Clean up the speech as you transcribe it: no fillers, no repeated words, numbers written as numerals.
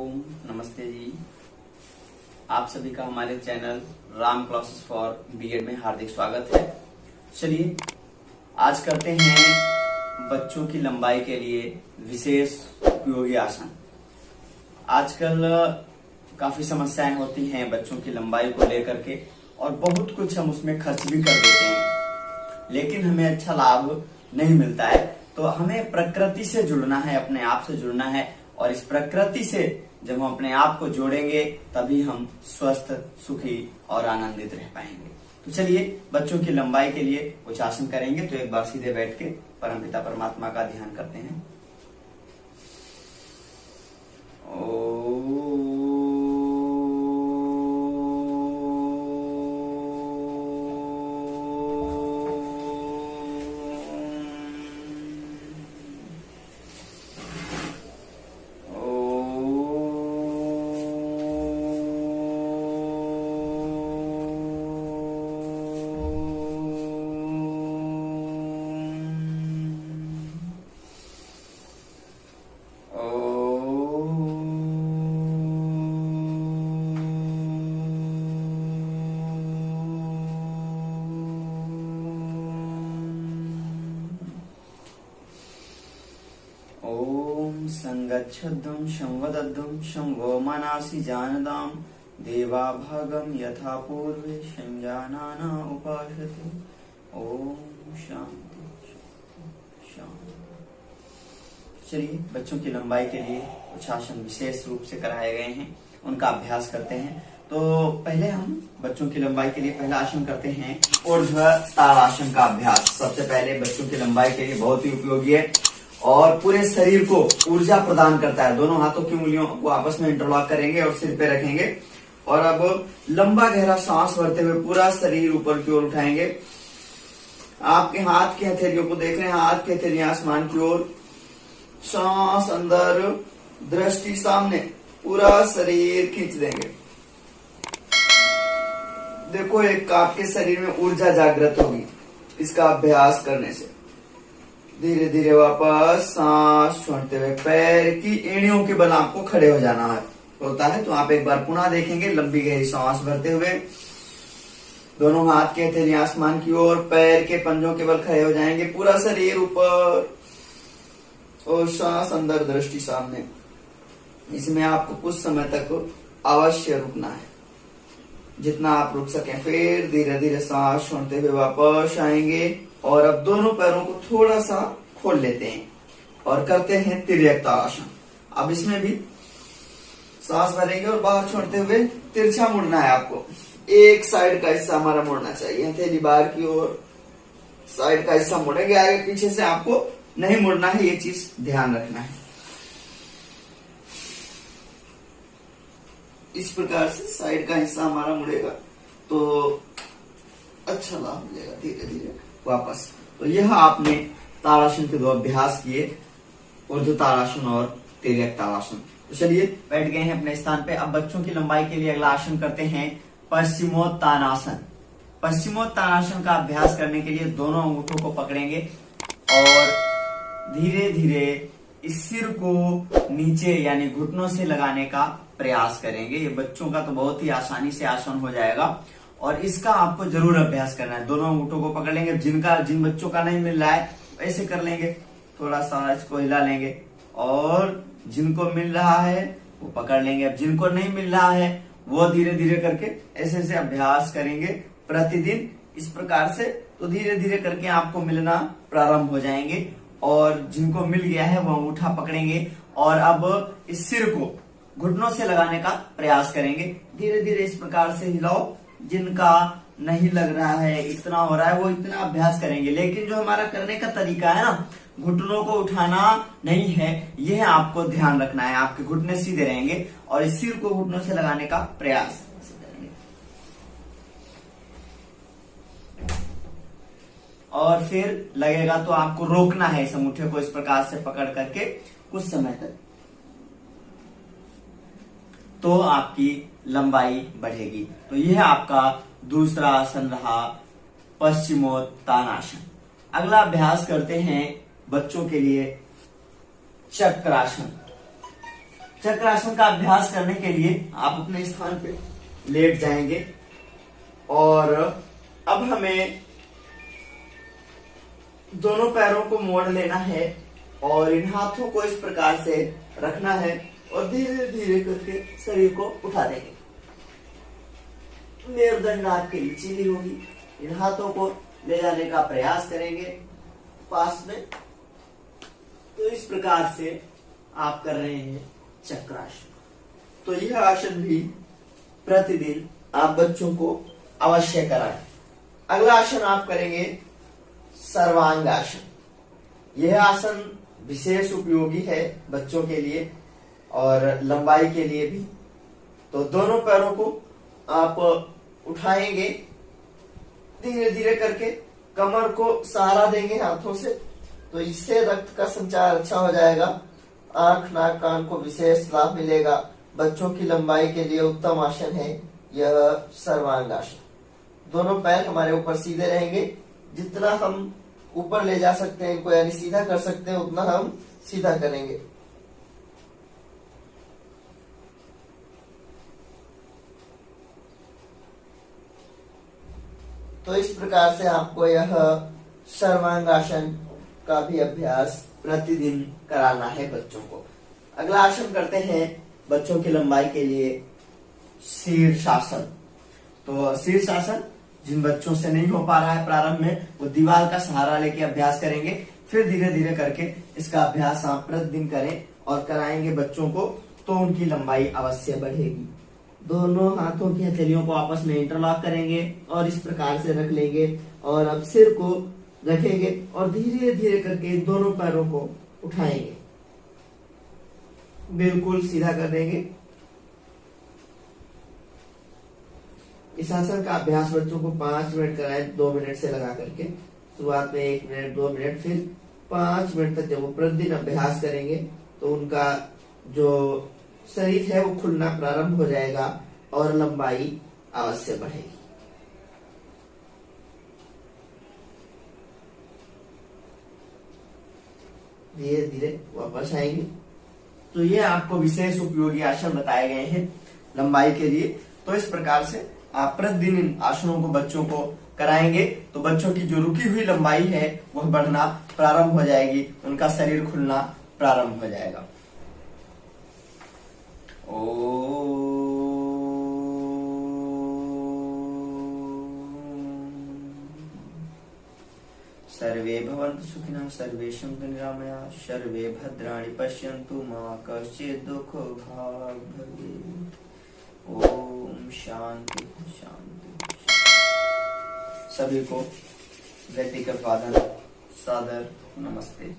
ओम नमस्ते जी। आप सभी का हमारे channel Ram classes for BEd में हार्दिक स्वागत है। चलिए आज करते हैं बच्चों की लंबाई के लिए विशेष उपयोगी आसन। आजकल काफी समस्याएं होती हैं बच्चों की लंबाई को लेकर के और बहुत कुछ हम उसमें खर्च भी कर देते हैं, लेकिन हमें अच्छा लाभ नहीं मिलता है। तो हमें प्रकृति से जुड़ना है, अपने आप से जुड़ना है, और इस प्रकृति से जब हम अपने आप को जोड़ेंगे तभी हम स्वस्थ, सुखी और आनंदित रह पाएंगे। तो चलिए बच्चों की लंबाई के लिए कुछ आसन करेंगे। तो एक बार सीधे बैठ के परमपिता परमात्मा का ध्यान करते हैं। ओम संगच्छद्धं संवदद्धं संगो मनासि जानदाम देवा भागम यथा पूर्वे संजानाना उपासते। ओम शांति शांति। चलिए बच्चों की लंबाई के लिए कुछ आसन विशेष रूप से कराए गए हैं, उनका अभ्यास करते हैं। तो पहले हम बच्चों की लंबाई के लिए पहला आसन करते हैं ऊर्ध्व ताड़ासन का अभ्यास। सबसे पहले बच्चों की लंबाई के लिए बहुत ही उपयोगी है और पूरे शरीर को ऊर्जा प्रदान करता है। दोनों हाथों की उंगलियों को आपस में इंटरलॉक करेंगे और सिर पे रखेंगे, और अब लंबा गहरा सांस भरते हुए पूरा शरीर ऊपर की ओर उठाएंगे। आपके हाथ की हथेलियों को देख रहे हैं, हाथ की हथेलियां आसमान की ओर, सांस अंदर, दृष्टि सामने, पूरा शरीर खींच देंगे। देखो एक आपके शरीर में ऊर्जा जागृत होगी इसका अभ्यास करने से। धीरे धीरे वापस सांस छोड़ते हुए पैर की एड़ियों के बल आपको खड़े हो जाना होता है। तो आप एक बार पुनः देखेंगे, लंबी गहरी सांस भरते हुए दोनों हाथ के हथेलियां आसमान की ओर, पैर के पंजों के बल खड़े हो जाएंगे, पूरा शरीर ऊपर और सांस अंदर, दृष्टि सामने। इसमें आपको कुछ समय तक अवश्य रुकना है, जितना आप रुक सकें। फिर धीरे धीरे सांस छोड़ते हुए वापस आएंगे और अब दोनों पैरों को थोड़ा सा खोल लेते हैं और करते हैं तिर्यक ताड़ासन। अब इसमें भी सांस भरेंगे और बाहर छोड़ते हुए तिरछा मुड़ना है आपको। एक साइड का हिस्सा हमारा मुड़ना चाहिए, हथेली बाहर की ओर, साइड का हिस्सा मुड़ेंगे, आगे पीछे से आपको नहीं मुड़ना है, ये चीज ध्यान रखना है। इस प्रकार से साइड का हिस्सा हमारा मुड़ेगा तो अच्छा लाभ मिलेगा। धीरे धीरे वापस। तो यह आपने ताड़ासन के दो अभ्यास किए, ऊर्ध्व ताड़ासन और तिर्यक ताड़ासन। तो चलिए बैठ गए हैं अपने स्थान पे। अब बच्चों की लंबाई के लिए अगला आसन करते हैं पश्चिमोत्तानासन। पश्चिमोत्तानासन का अभ्यास करने के लिए दोनों अंगूठों को पकड़ेंगे और धीरे धीरे इस सिर को नीचे यानी घुटनों से लगाने का प्रयास करेंगे। ये बच्चों का तो बहुत ही आसानी से आसन हो जाएगा और इसका आपको जरूर अभ्यास करना है। दोनों अंगूठों को पकड़ लेंगे। जिन बच्चों का नहीं मिल रहा है ऐसे कर लेंगे, थोड़ा सा इसको हिला लेंगे, और जिनको मिल रहा है वो पकड़ लेंगे। अब जिनको नहीं मिल रहा है वो धीरे धीरे करके ऐसे ऐसे अभ्यास करेंगे प्रतिदिन इस प्रकार से। तो धीरे धीरे करके आपको मिलना प्रारंभ हो जाएंगे, और जिनको मिल गया है वो अंगूठा पकड़ेंगे और अब इस सिर को घुटनों से लगाने का प्रयास करेंगे। धीरे धीरे इस प्रकार से हिलाओ। जिनका नहीं लग रहा है, इतना हो रहा है, वो इतना अभ्यास करेंगे। लेकिन जो हमारा करने का तरीका है ना, घुटनों को उठाना नहीं है, यह आपको ध्यान रखना है। आपके घुटने सीधे रहेंगे और इस सिर को घुटनों से लगाने का प्रयास करेंगे। और फिर लगेगा तो आपको रोकना है इस अंगूठे को इस प्रकार से पकड़ करके कुछ समय तक, तो आपकी लंबाई बढ़ेगी। तो यह आपका दूसरा आसन रहा, पश्चिमोत्तानासन। अगला अभ्यास करते हैं बच्चों के लिए चक्रासन। चक्रासन का अभ्यास करने के लिए आप अपने स्थान पे लेट जाएंगे और अब हमें दोनों पैरों को मोड़ लेना है और इन हाथों को इस प्रकार से रखना है और धीरे धीरे करके शरीर को उठा देंगे। मेरुदंड आपके लचीली होगी। इन हाथों को ले जाने का प्रयास करेंगे पास में। तो इस प्रकार से आप कर रहे हैं चक्रासन। तो यह आसन भी प्रतिदिन आप बच्चों को अवश्य कराएं। अगला आसन आप करेंगे सर्वांग आसन। यह आसन विशेष उपयोगी है बच्चों के लिए और लंबाई के लिए भी। तो दोनों पैरों को आप उठाएंगे धीरे धीरे करके, कमर को सहारा देंगे हाथों से। तो इससे रक्त का संचार अच्छा हो जाएगा, आंख नाक कान को विशेष लाभ मिलेगा। बच्चों की लंबाई के लिए उत्तम आसन है यह सर्वांग आसन। दोनों पैर हमारे ऊपर सीधे रहेंगे। जितना हम ऊपर ले जा सकते हैं इनको, यानी सीधा कर सकते हैं, उतना हम सीधा करेंगे। तो इस प्रकार से आपको यह सर्वांग आसन का भी अभ्यास प्रतिदिन कराना है बच्चों को। अगला आसन करते हैं बच्चों की लंबाई के लिए शीर्षासन। तो शीर्षासन जिन बच्चों से नहीं हो पा रहा है प्रारंभ में, वो दीवार का सहारा लेके अभ्यास करेंगे। फिर धीरे धीरे करके इसका अभ्यास आप प्रतिदिन करें और कराएंगे बच्चों को, तो उनकी लंबाई अवश्य बढ़ेगी। दोनों हाथों की हथेलियों को आपस में इंटरलॉक करेंगे और इस प्रकार से रख लेंगे और अब सिर को रखेंगे और धीरे धीरे करके दोनों पैरों को उठाएंगे, बिल्कुल सीधा कर देंगे। इस आसन का अभ्यास बच्चों को 5 मिनट कराएं, 2 मिनट से लगा करके। शुरुआत में 1 मिनट 2 मिनट, फिर 5 मिनट तक जब वो प्रतिदिन अभ्यास करेंगे तो उनका जो शरीर है वो खुलना प्रारंभ हो जाएगा और लंबाई अवश्य बढ़ेगी। धीरे धीरे वापस आएंगे। तो ये आपको विशेष उपयोगी आसन बताए गए हैं लंबाई के लिए। तो इस प्रकार से आप प्रतिदिन इन आसनों को बच्चों को कराएंगे तो बच्चों की जो रुकी हुई लंबाई है वह बढ़ना प्रारंभ हो जाएगी, उनका शरीर खुलना प्रारंभ हो जाएगा। सर्वे भवन्तु सुखिनः, सर्वे सन्तु निरामयाः, सर्वे भद्राणि पश्यन्तु मा कश्चित् दुःखो भाग् भवेत्। ओम शांति शांति। सभी को व्यक्तिगत सादर नमस्ते।